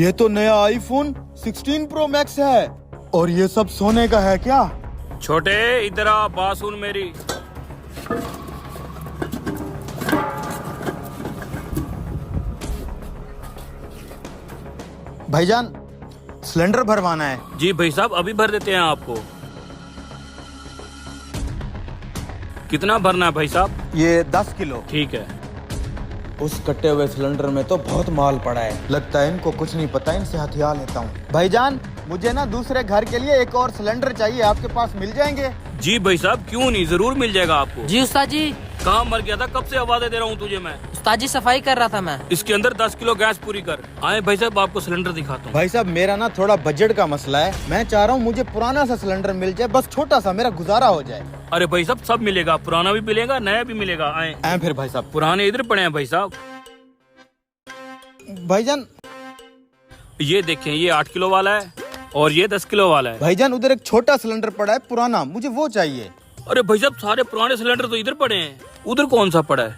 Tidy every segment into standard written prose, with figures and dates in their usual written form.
ये तो नया आईफोन 16 प्रो मैक्स है और ये सब सोने का है क्या? छोटे इधर आ, बात सुन मेरी। भाईजान सिलेंडर भरवाना है। जी भाई साहब, अभी भर देते हैं आपको। कितना भरना है भाई साहब? ये 10 किलो। ठीक है। उस कटे हुए सिलेंडर में तो बहुत माल पड़ा है, लगता है इनको कुछ नहीं पता, इनसे हथियार लेता हूँ। भाईजान मुझे ना दूसरे घर के लिए एक और सिलेंडर चाहिए, आपके पास मिल जाएंगे? जी भाई साहब, क्यों नहीं, जरूर मिल जाएगा आपको। जी उस्ताद जी। कहाँ मर गया था, कब से आवाजें दे रहा हूँ तुझे मैं। उस्ताद जी सफाई कर रहा था मैं। इसके अंदर 10 किलो गैस पूरी कर। आए भाई साहब, आपको सिलेंडर दिखाता हूँ। भाई साहब मेरा ना थोड़ा बजट का मसला है, मैं चाह रहा हूँ मुझे पुराना सा सिलेंडर मिल जाए, बस छोटा सा, मेरा गुजारा हो जाए। अरे भाई साहब, सब मिलेगा, पुराना भी मिलेगा, नया भी मिलेगा। आए फिर भाई साहब। पुराने इधर पड़े हैं भाई साहब। भाईजान ये देखें, ये 8 किलो वाला है और ये 10 किलो वाला है। भाईजान उधर एक छोटा सिलेंडर पड़ा है पुराना, मुझे वो चाहिए। अरे भाई साहब, सारे पुराने सिलेंडर तो इधर पड़े हैं, उधर कौन सा पड़ा है?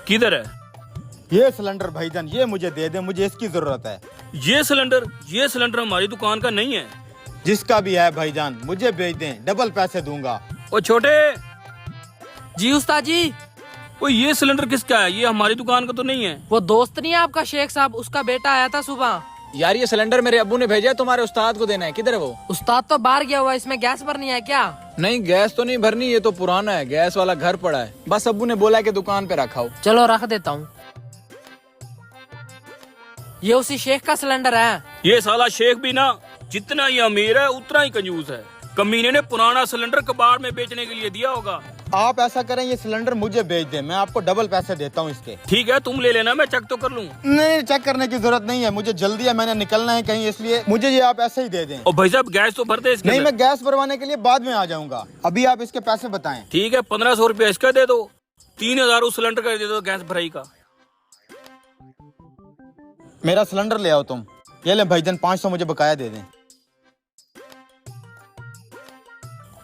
किधर है ये सिलेंडर? भाईजान ये मुझे दे दे, मुझे इसकी जरूरत है। ये सिलेंडर हमारी दुकान का नहीं है। जिसका भी है भाईजान मुझे भेज दें, डबल पैसे दूंगा। ओ छोटे। जी उस्ताद जी। ओ ये सिलेंडर किसका है? ये हमारी दुकान का तो नहीं है। वो दोस्त नहीं है आपका शेख साहब, उसका बेटा आया था सुबह। यार ये सिलेंडर मेरे अब्बू ने भेजा है, तुम्हारे उस्ताद को देना है। किधर है वो? उस्ताद तो बाहर गया हुआ है, इसमें गैस भरनी है क्या? नहीं गैस तो नहीं भरनी, ये तो पुराना है, गैस वाला घर पड़ा है, बस अब्बू ने बोला कि दुकान पे रखा हो। चलो रख देता हूँ। ये उसी शेख का सिलेंडर है। ये साला शेख भी ना जितना ही अमीर है उतना ही कंजूस है। कमीने ने पुराना सिलेंडर कबाड़ में बेचने के लिए दिया होगा। आप ऐसा करें, ये सिलेंडर मुझे भेज दें, मैं आपको डबल पैसे देता हूँ इसके। ठीक है, तुम ले लेना, मैं चेक तो कर लूँ। नहीं चेक करने की जरूरत नहीं है, मुझे जल्दी है, मैंने निकलना है कहीं, इसलिए मुझे ये आप ऐसे ही दे दें। और भाई साहब गैस तो भरते इसके नहीं अंदर। मैं गैस भरवाने के लिए बाद में आ जाऊंगा, अभी आप इसके पैसे बताएं। ठीक है, 1500 रुपया इसका दे दो, 3000 उस सिलेंडर का दे दो, गैस भराई का। मेरा सिलेंडर ले आओ तुम। ये ले भाईजान 500 मुझे बकाया दे दें।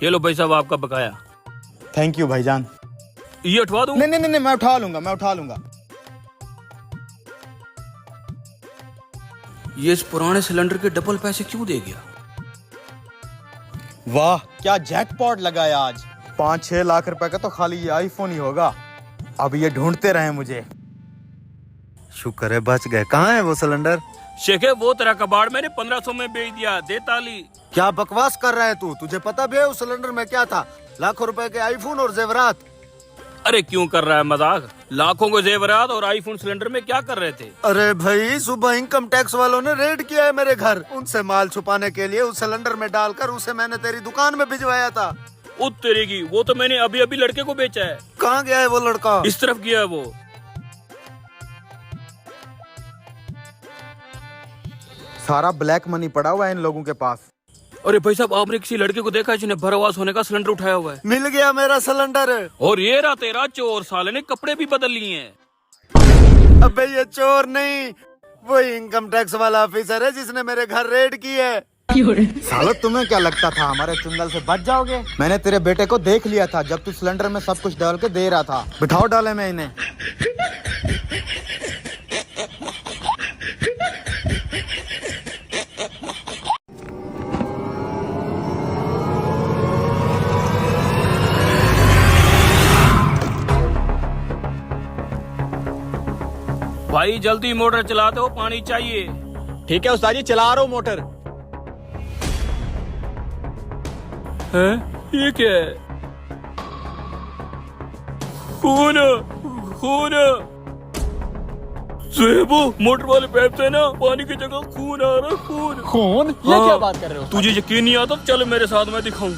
ये लो भाई साहब आपका बकाया। थैंक यू भाईजान। ये उठवा दूं? नहीं मैं उठा लूंगा। ये इस पुराने सिलेंडर के डबल पैसे क्यों दे गया? वाह क्या जैकपॉट लगाया आज, 5-6 लाख रुपए का तो खाली ये आईफोन ही होगा। अब ये ढूंढते रहे मुझे। शुक्र है बच गए। कहाँ है वो सिलेंडर? शेखे वो तेरा कबाड़ मैंने 1500 में बेच दिया, दे ताली। क्या बकवास कर रहा है तू? तुझे पता भी है उस सिलेंडर में क्या था? लाखों रुपए के आईफोन और जेवरात। अरे क्यों कर रहा है मजाक? लाखों के जेवरात और आईफोन सिलेंडर में क्या कर रहे थे? अरे भाई सुबह इनकम टैक्स वालों ने रेड किया है मेरे घर, उनसे माल छुपाने के लिए उस सिलेंडर में डालकर उसे मैंने तेरी दुकान में भिजवाया था। तेरी की, वो तो मैंने अभी अभी लड़के को बेचा है। कहाँ गया है वो लड़का? इस तरफ गया है वो। सारा ब्लैक मनी पड़ा हुआ है इन लोगों के पास। अरे भाई साहब, आपने किसी लड़के को देखा है जिन्हें भरवास होने का सिलेंडर उठाया हुआ है? मिल गया मेरा सिलेंडर। और ये रहा तेरा चोर, साले ने कपड़े भी बदल लिए हैं। अबे ये चोर नहीं, वही इनकम टैक्स वाला ऑफिसर है जिसने मेरे घर रेड की है। सालो तुम्हें क्या लगता था हमारे चुंगल से बच जाओगे? मैंने तेरे बेटे को देख लिया था जब तू सिलेंडर में सब कुछ डाल के दे रहा था। बिठाओ डाले में इन्हें। भाई जल्दी मोटर चला दो, पानी चाहिए। ठीक है उस्ताद जी, चला रहा हूँ मोटर। हैं? ये क्या है? खून सुहेबो, मोटर वाले पाइप से ना पानी की जगह खून आ रहा है। खून? ये हाँ। क्या बात कर रहे हो? तुझे यकीन नहीं आता? चल मेरे साथ, मैं दिखाऊं।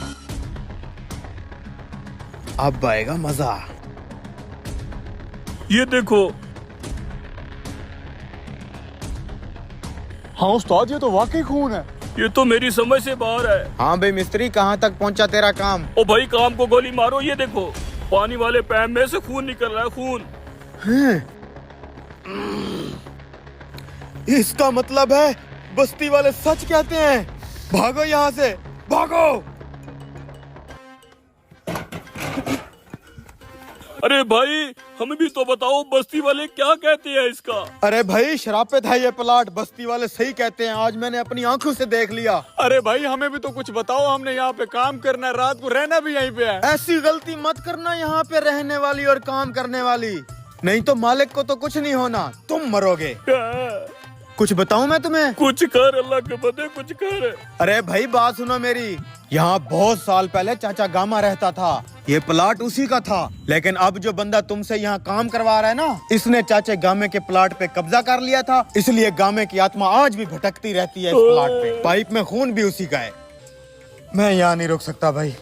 अब आएगा मजा। ये देखो। हाँ उस्ताद, ये तो वाकई खून है। ये तो मेरी समझ से बाहर है। हाँ भाई मिस्त्री, कहाँ तक पहुँचा तेरा काम? ओ भाई, काम को गोली मारो। ये देखो, पानी वाले पैप में से खून निकल रहा है, खून। इसका मतलब है बस्ती वाले सच कहते हैं। भागो यहाँ से, भागो। अरे भाई हमें भी तो बताओ, बस्ती वाले क्या कहते हैं इसका? अरे भाई शराफत है ये प्लाट, बस्ती वाले सही कहते हैं, आज मैंने अपनी आंखों से देख लिया। अरे भाई हमें भी तो कुछ बताओ, हमने यहाँ पे काम करना है, रात को रहना भी यहीं पे है। ऐसी गलती मत करना यहाँ पे रहने वाली और काम करने वाली, नहीं तो मालिक को तो कुछ नहीं होना, तुम मरोगे। कुछ बताऊं मैं तुम्हें? कुछ कर, अल्लाह के बंदे कुछ कर। अरे भाई बात सुनो मेरी, यहाँ बहुत साल पहले चाचा गामा रहता था, ये प्लाट उसी का था, लेकिन अब जो बंदा तुमसे यहाँ काम करवा रहा है ना, इसने चाचे गामे के प्लाट पे कब्जा कर लिया था, इसलिए गामे की आत्मा आज भी भटकती रहती है इस प्लाट पे। पाइप में खून भी उसी का है। मैं यहाँ नहीं रुक सकता भाई,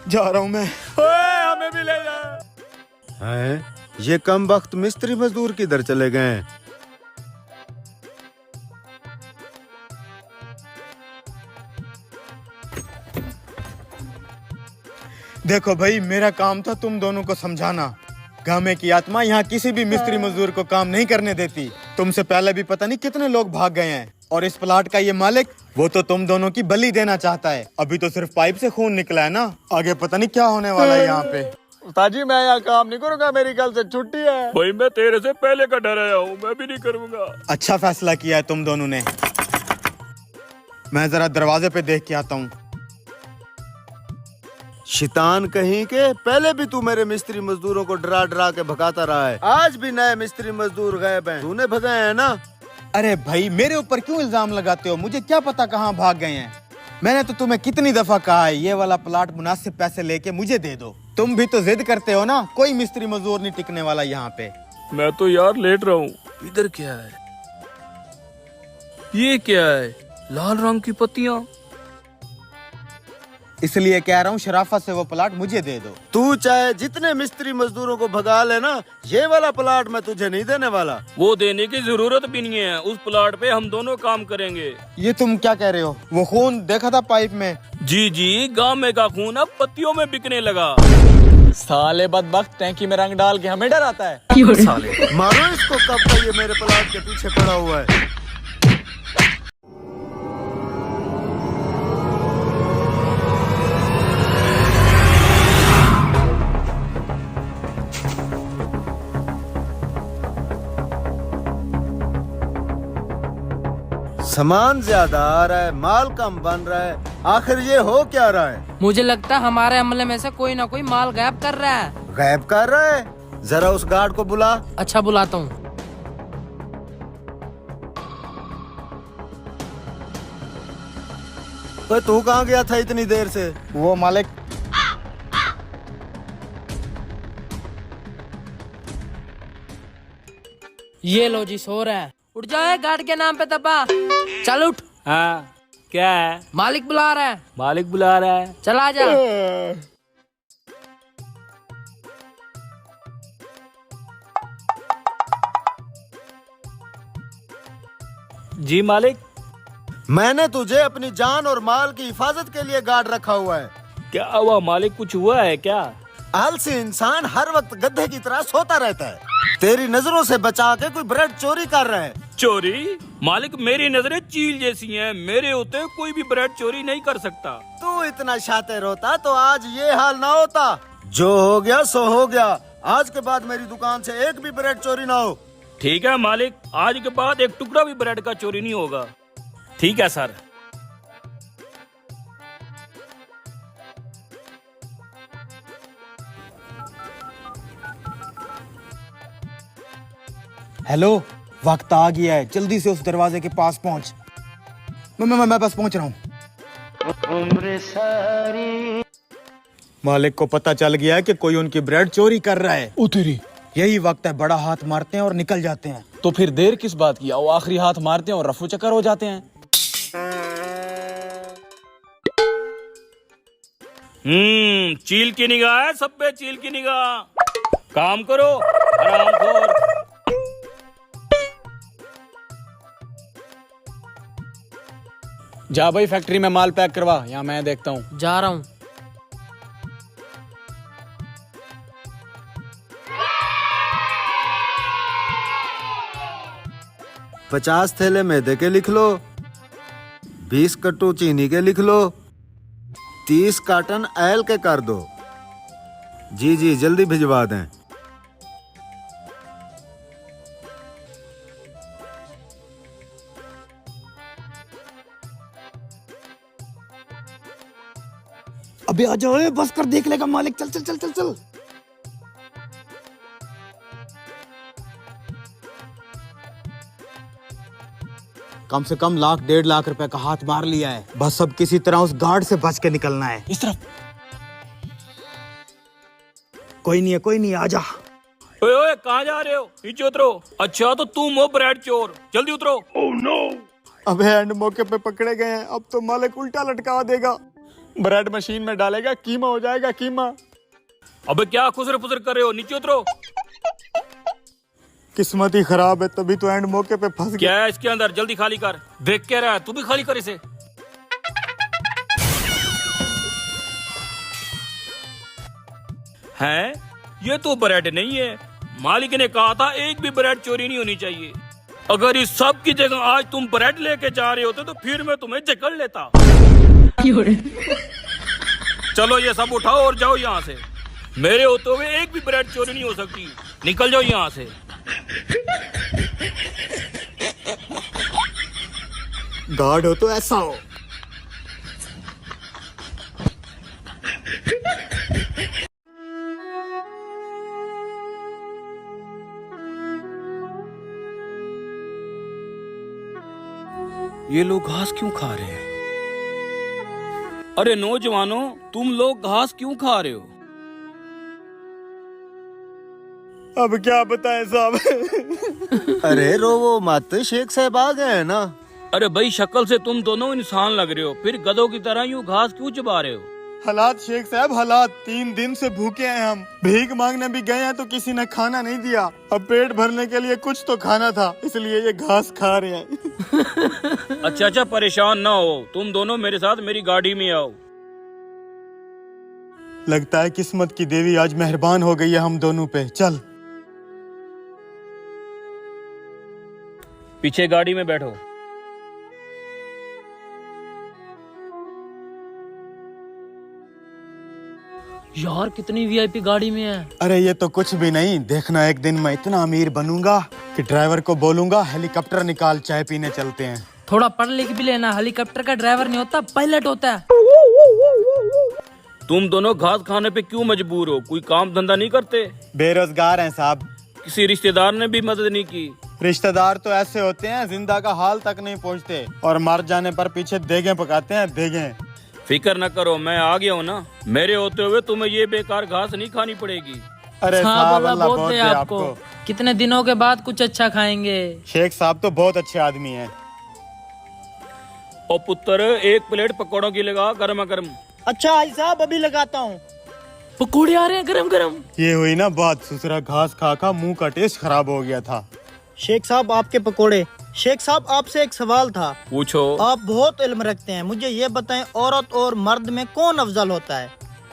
जा रहा हूँ मैं। हमें भी ले जा। हैं? ये कम वक्त मिस्त्री मजदूर किधर चले गए हैं? देखो भाई, मेरा काम था तुम दोनों को समझाना। गामे की आत्मा यहाँ किसी भी मिस्त्री मजदूर को काम नहीं करने देती। तुमसे पहले भी पता नहीं कितने लोग भाग गए हैं, और इस प्लाट का ये मालिक, वो तो तुम दोनों की बलि देना चाहता है। अभी तो सिर्फ पाइप से खून निकला है ना, आगे पता नहीं क्या होने वाला है यहाँ पे। उस्ताद जी मैं यहाँ काम नहीं करूँगा, मेरी कल से छुट्टी है। भाई मैं तेरे से पहले का डराया हूँ, मैं भी नहीं करूँगा। अच्छा फैसला किया है तुम दोनों ने। मैं जरा दरवाजे पे देख के आता हूँ। शैतान कहीं के, पहले भी तू मेरे मिस्त्री मजदूरों को डरा डरा के भगाता रहा है, आज भी नए मिस्त्री मजदूर गायब हैं, तूने भगाए हैं ना? अरे भाई मेरे ऊपर क्यों इल्जाम लगाते हो? मुझे क्या पता कहाँ भाग गए हैं। मैंने तो तुम्हें कितनी दफा कहा है ये वाला प्लाट मुनासिब पैसे लेके मुझे दे दो, तुम भी तो जिद करते हो ना। कोई मिस्त्री मजदूर नहीं टिकने वाला यहाँ पे। मैं तो यार लेट रहा हूँ। इधर क्या है? ये क्या है? लाल रंग की पत्तियाँ। इसलिए कह रहा हूँ शराफत से वो प्लाट मुझे दे दो। तू चाहे जितने मिस्त्री मजदूरों को भगा लेना, ये वाला प्लाट मैं तुझे नहीं देने वाला। वो देने की जरूरत भी नहीं है, उस प्लाट पे हम दोनों काम करेंगे। ये तुम क्या कह रहे हो? वो खून देखा था पाइप में? जी जी, गाँव में का खून अब पत्तियों में बिकने लगा। साले बदबख्त, टैंकी में रंग डाल के हमें डराता है। साले मारो इसको, कब का ये मेरे प्लाट के पीछे पड़ा हुआ है। सामान ज्यादा आ रहा है, माल कम बन रहा है, आखिर ये हो क्या रहा है? मुझे लगता है हमारे अमले में से कोई ना कोई माल गायब कर रहा है। गायब कर रहा है? जरा उस गार्ड को बुला। अच्छा बुलाता हूँ। तू कहाँ गया था इतनी देर से? वो मालिक, ये लो जी, सो रहा है। उठ जाओ, गार्ड के नाम पे दबा। चल उठ। हाँ क्या है? मालिक बुला रहा है। मालिक बुला रहा है। चला जा। जी मालिक। मैंने तुझे अपनी जान और माल की हिफाजत के लिए गार्ड रखा हुआ है। क्या हुआ मालिक, कुछ हुआ है क्या? आलसी इंसान हर वक्त गधे की तरह सोता रहता है, तेरी नजरों से बचा के कोई ब्रेड चोरी कर रहा है। चोरी? मालिक मेरी नजरें चील जैसी हैं, मेरे होते कोई भी ब्रेड चोरी नहीं कर सकता। तू इतना शातिर होता तो आज ये हाल ना होता। जो हो गया सो हो गया, आज के बाद मेरी दुकान से एक भी ब्रेड चोरी ना हो। ठीक है मालिक, आज के बाद एक टुकड़ा भी ब्रेड का चोरी नहीं होगा। ठीक है सर। हेलो, वक्त आ गया है, जल्दी से उस दरवाजे के पास पहुंच। मैं बस पहुंच रहा हूँ। मालिक को पता चल गया है कि कोई उनकी ब्रेड चोरी कर रहा है। उतरी। यही वक्त है, बड़ा हाथ मारते हैं और निकल जाते हैं। तो फिर देर किस बात की, आओ आखिरी हाथ मारते हैं और रफू चक्कर हो जाते हैं। चील की निगाह है सब पे, चील की निगाह। काम करो हरामखोर। जा भाई फैक्ट्री में माल पैक करवा, यहाँ मैं देखता हूँ। जा रहा हूँ। पचास थैले मैदे के लिख लो, 20 कट्टू चीनी के लिख लो, 30 कार्टन ऑयल के कर दो। जी जी जल्दी भिजवा दें। अबे आ जाओ, बस कर, देख लेगा मालिक। चल चल चल चल चल। कम से कम 1.5 लाख रुपए का हाथ मार लिया है। बस अब किसी तरह उस गार्ड से बच के निकलना है। इस तरफ। कोई नहीं है, कोई नहीं है, आजा। ओए ओए, कहाँ जा रहे हो? नीचे उतरो। अच्छा तो तुम हो ब्रेड चोर, जल्दी उतरो। Oh no. अबे एंड मौके पे पकड़े गए हैं, अब तो मालिक उल्टा लटका देगा। ब्रेड मशीन में डालेगा, कीमा हो जाएगा कीमा। अबे क्या खुसर फुसर कर रहे हो? नीचे उतरो। किस्मत ही खराब है, तभी तो एंड मौके पे फंस गया। क्या है इसके अंदर? जल्दी खाली कर। देख क्या रहा है? तू भी खाली कर इसे। हैं? ये तो ब्रेड नहीं है। मालिक ने कहा था एक भी ब्रेड चोरी नहीं होनी चाहिए। अगर इस सब की जगह आज तुम ब्रेड लेके जा रहे होते तो फिर मैं तुम्हें जकड़ लेता। चलो ये सब उठाओ और जाओ यहाँ से। मेरे होते हुए एक भी ब्रेड चोरी नहीं हो सकती। निकल जाओ यहाँ से। गार्ड हो तो ऐसा हो। ये लोग घास क्यों खा रहे हैं? अरे नौजवानों, तुम लोग घास क्यों खा रहे हो? अब क्या बताएं साहब। अरे रोवो मत, शेख साहब आ गए हैं ना। अरे भाई, शक्ल से तुम दोनों इंसान लग रहे हो, फिर गधों की तरह यूं घास क्यों चबा रहे हो? हालात शेख साहब, हालात। 3 दिन से भूखे हैं हम। भीख मांगने भी गए हैं तो किसी ने खाना नहीं दिया। अब पेट भरने के लिए कुछ तो खाना था, इसलिए ये घास खा रहे हैं। अच्छा, परेशान ना हो। तुम दोनों मेरे साथ मेरी गाड़ी में आओ। लगता है किस्मत की देवी आज मेहरबान हो गई है हम दोनों पे। चल। पीछे गाड़ी में बैठो। यार कितनी वीआईपी गाड़ी में है। अरे ये तो कुछ भी नहीं। देखना, एक दिन मैं इतना अमीर बनूंगा कि ड्राइवर को बोलूंगा हेलीकॉप्टर निकाल, चाय पीने चलते हैं। थोड़ा पढ़ लिख भी लेना। हेलीकॉप्टर का ड्राइवर नहीं होता, पायलट होता है। तुम दोनों घास खाने पे क्यों मजबूर हो? कोई काम धंधा नहीं करते? बेरोजगार हैं साहब। किसी रिश्तेदार ने भी मदद नहीं की? रिश्तेदार तो ऐसे होते हैं, जिंदा का हाल तक नहीं पहुंचते और मर जाने पर पीछे देगे पकाते हैं, देगे। फिक्र न करो, मैं आ गया हूँ ना। मेरे होते हुए तुम्हें ये बेकार घास नहीं खानी पड़ेगी। अरे हाँ, साहब, अल्लाह अल्लाह बहुत बहुत दे दे आपको। आपको। कितने दिनों के बाद कुछ अच्छा खाएंगे। शेख साहब तो बहुत अच्छे आदमी हैं। ओ पुत्र, एक प्लेट पकौड़ों की लगा, गरमा गरम। अच्छा आई साहब, अभी लगाता हूँ। पकौड़े आ रहे हैं गरम गरम। ये हुई ना बात, ससुरा घास खा खा मुंह का टेस्ट खराब हो गया था। शेख साहब आपके पकोड़े। शेख साहब आपसे एक सवाल था। पूछो। आप बहुत इल्म रखते हैं, मुझे ये बताएं, औरत और मर्द में कौन अफजल होता है?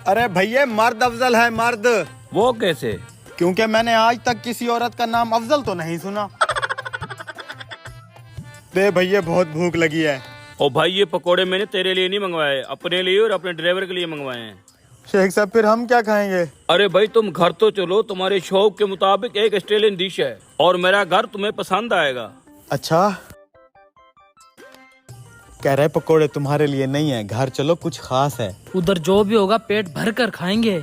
अरे भैया, मर्द अफजल है, मर्द। वो कैसे? क्योंकि मैंने आज तक किसी औरत का नाम अफजल तो नहीं सुना। दे भैया, बहुत भूख लगी है। ओ भाई, ये पकोड़े मैंने तेरे लिए नहीं मंगवाए, अपने लिए और अपने ड्राइवर के लिए मंगवाए हैं। शेख साहब, फिर हम क्या खाएंगे? अरे भाई, तुम घर तो चलो। तुम्हारे शौक के मुताबिक एक ऑस्ट्रेलियन डिश है और मेरा घर तुम्हें पसंद आएगा। अच्छा, कह रहे पकोड़े तुम्हारे लिए नहीं है, घर चलो, कुछ खास है। उधर जो भी होगा पेट भर कर खाएंगे।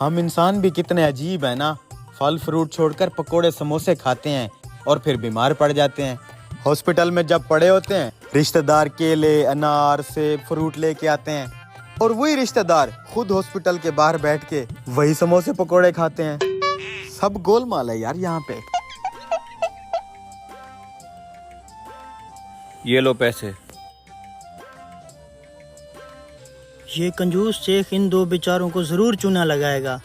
हम इंसान भी कितने अजीब है ना। फल फ्रूट छोड़कर पकोड़े समोसे खाते हैं और फिर बीमार पड़ जाते हैं। हॉस्पिटल में जब पड़े होते हैं, रिश्तेदार केले, अनार, सेब, फ्रूट लेके आते हैं और वही रिश्तेदार खुद हॉस्पिटल के बाहर बैठ के वही समोसे पकोड़े खाते हैं। सब गोलमाल है यार यहाँ पे। ये लो पैसे। ये कंजूस शेख इन दो बेचारों को जरूर चूना लगाएगा।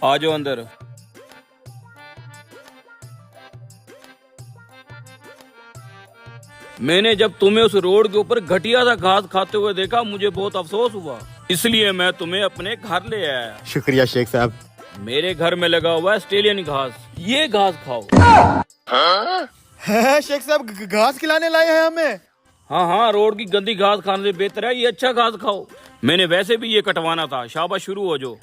आ जाओ अंदर। मैंने जब तुम्हें उस रोड के ऊपर घटिया सा घास खाते हुए देखा, मुझे बहुत अफसोस हुआ, इसलिए मैं तुम्हें अपने घर ले आया। शुक्रिया शेख साहब। मेरे घर में लगा हुआ है ऑस्ट्रेलियन घास, ये घास खाओ। है शेख साहब, घास खिलाने लाए हैं हमें? हाँ हाँ, रोड की गंदी घास खाने से बेहतर है ये अच्छा घास खाओ। मैंने वैसे भी ये कटवाना था। शाबाश, शुरू हो जाओ।